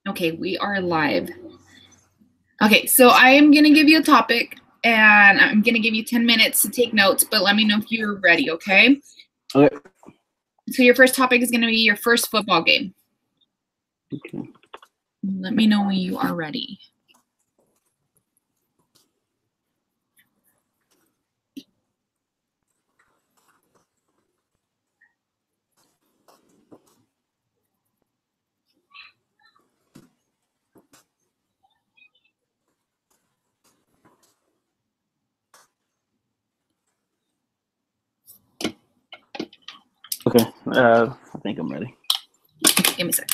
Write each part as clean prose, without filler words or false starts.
Okay, we are live. Okay, so I am going to give you a topic and I'm going to give you 10 minutes to take notes, but let me know if you're ready, okay? Okay. So your first topic is going to be your first football game. Okay. Let me know when you are ready. Okay. I think I'm ready. Okay, give me a sec.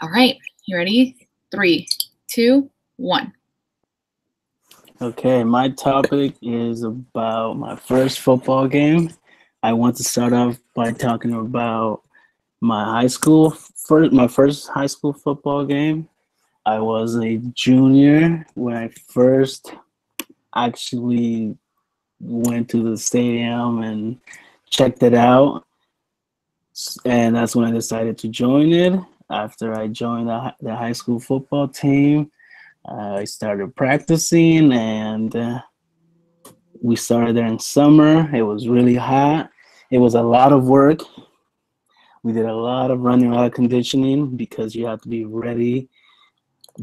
All right, you ready? 3, 2, 1. Okay, my topic is about my first football game. I want to start off by talking about my first high school football game. I was a junior when I first actually went to the stadium and checked it out, and that's when I decided to join it. After I joined the high school football team, I started practicing, and we started there in summer. It was really hot. It was a lot of work. We did a lot of running, a lot of conditioning because you have to be ready.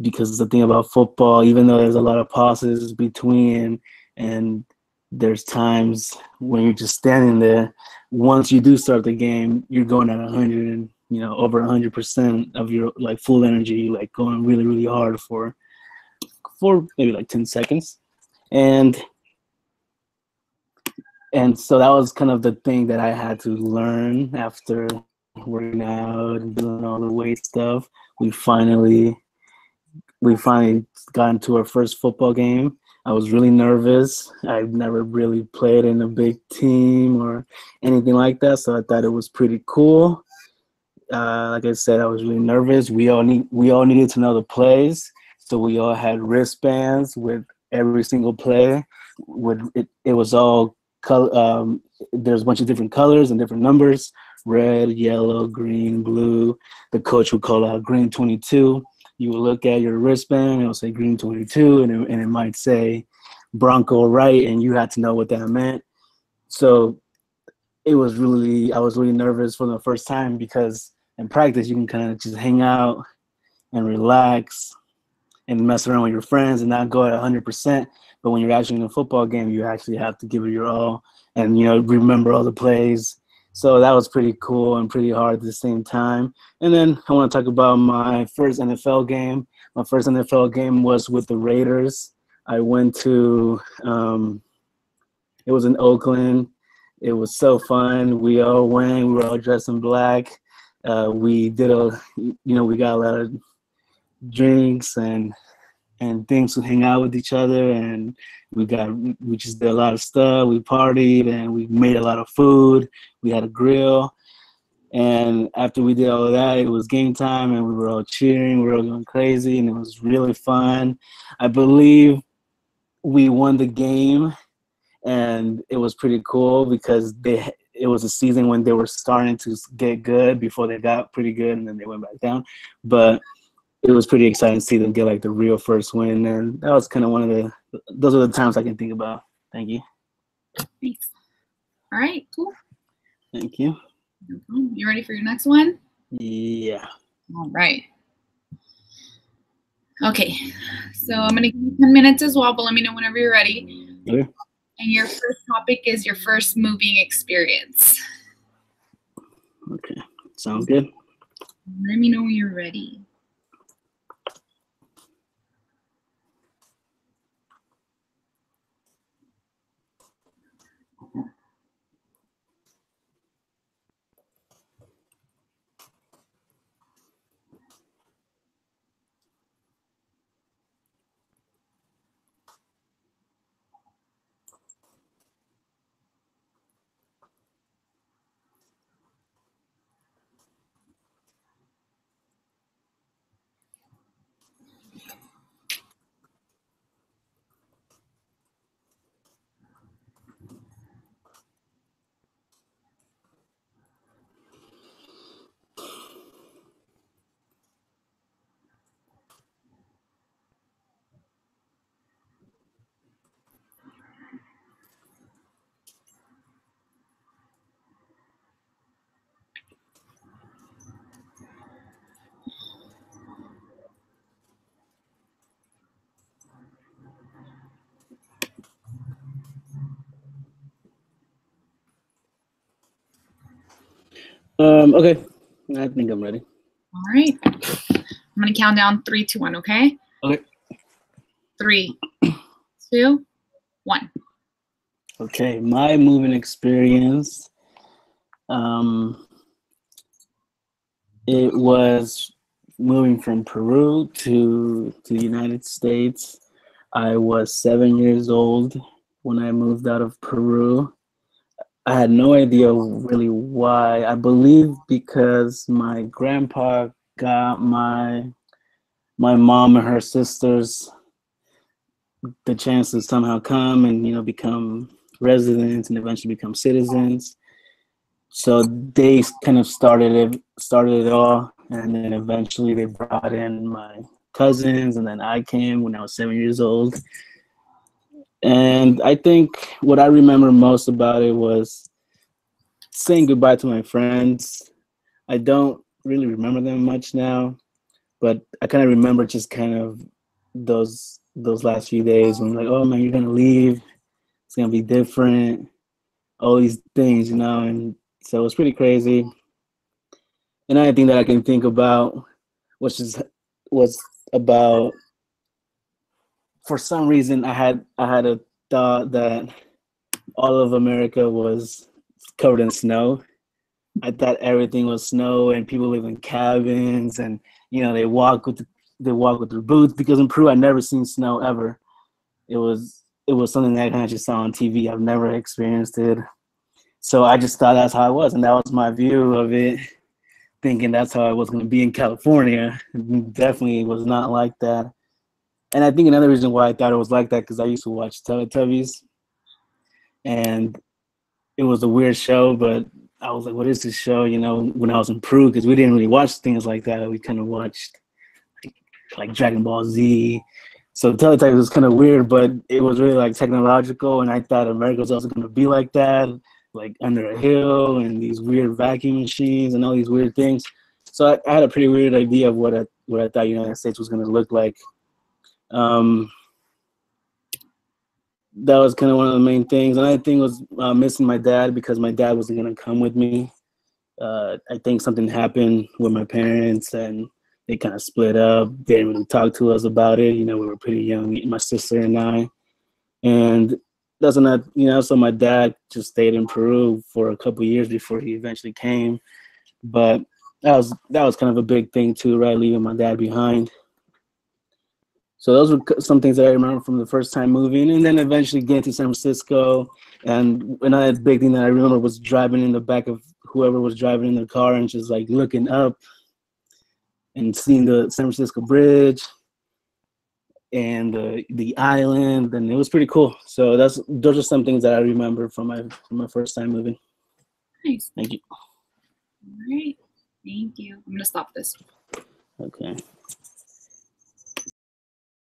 Because the thing about football, even though there's a lot of pauses between, and there's times when you're just standing there, once you do start the game, you're going at 100, over 100% of your like full energy, like going really, really hard for maybe like 10 seconds. And so that was kind of the thing that I had to learn after working out and doing all the weight stuff. We finally got into our first football game. I was really nervous. I've never really played in a big team or anything like that, so I thought it was pretty cool. Like I said, I was really nervous. We all needed to know the plays, so we all had wristbands with every single play. It was all color. There's a bunch of different colors and different numbers: red, yellow, green, blue. The coach would call out green 22. You would look at your wristband, and it would say green 22, and it might say Bronco right, and you had to know what that meant. So I was really nervous for the first time because in practice you can kind of just hang out and relax and mess around with your friends and not go at 100%. But when you're actually in a football game, you actually have to give it your all and remember all the plays. So that was pretty cool and pretty hard at the same time. And then I want to talk about my first NFL game. My first NFL game was with the Raiders. I went to it was in Oakland. It was so fun. We all went. We were all dressed in black. We did we got a lot of drinks and things to hang out with each other, and we just did a lot of stuff. We partied and we made a lot of food. We had a grill, and after we did all of that, it was game time, and we were all cheering. We were all going crazy, and it was really fun. I believe we won the game, and it was pretty cool because it was a season when they were starting to get good before they got pretty good, and then they went back down. But it was pretty exciting to see them get like the real first win, and that was kind of those are the times I can think about. Thank you. Thanks. All right, cool. Thank you. You ready for your next one? Yeah. All right. Okay, so I'm going to give you 10 minutes as well, but let me know whenever you're ready. Okay. And your first topic is your first moving experience. Okay, sounds good. Let me know when you're ready. Okay. I think I'm ready. All right. I'm gonna count down 3, 2, 1. Okay. Okay. 3, 2, 1. Okay. My moving experience. It was moving from Peru to the United States. I was 7 years old when I moved out of Peru. I had no idea really why. I believe because my grandpa got my mom and her sisters the chance to somehow come and become residents and eventually become citizens. So they kind of started it all, and then eventually they brought in my cousins, and then I came when I was 7 years old. And I think what I remember most about it was saying goodbye to my friends. I don't really remember them much now, but I kind of remember just kind of those last few days when like, oh man, you're gonna leave. It's gonna be different. All these things, and so it was pretty crazy. Another thing that I can think about, was about, for some reason I had a thought that all of America was covered in snow. I thought everything was snow and people live in cabins and they walk with their boots, because in Peru I never seen snow ever. It was something that I kind of just saw on TV. I've never experienced it. So I just thought that's how it was, and that was my view of it, thinking that's how I was going to be in California. It definitely was not like that. And I think another reason why I thought it was like that, because I used to watch Teletubbies, and it was a weird show, but I was like, what is this show? When I was in Peru, because we didn't really watch things like that. We kind of watched like Dragon Ball Z. So Teletubbies was kind of weird, but it was really like technological, and I thought America was also going to be like that, like under a hill and these weird vacuum machines and all these weird things. So I had a pretty weird idea of what I thought United States was going to look like. That was kind of one of the main things. Another thing was missing my dad, because my dad wasn't going to come with me. I think something happened with my parents, and they kind of split up. They didn't really talk to us about it. We were pretty young, my sister and I. And that's not, so my dad just stayed in Peru for a couple of years before he eventually came. But that was kind of a big thing too, right? Leaving my dad behind. So those were some things that I remember from the first time moving, and then eventually getting to San Francisco. And another big thing that I remember was driving in the back of whoever was driving in the car and just like looking up and seeing the San Francisco Bridge and the island, and it was pretty cool. So those are some things that I remember from my first time moving. Nice. Thank you. All right. Thank you. I'm gonna stop this. Okay.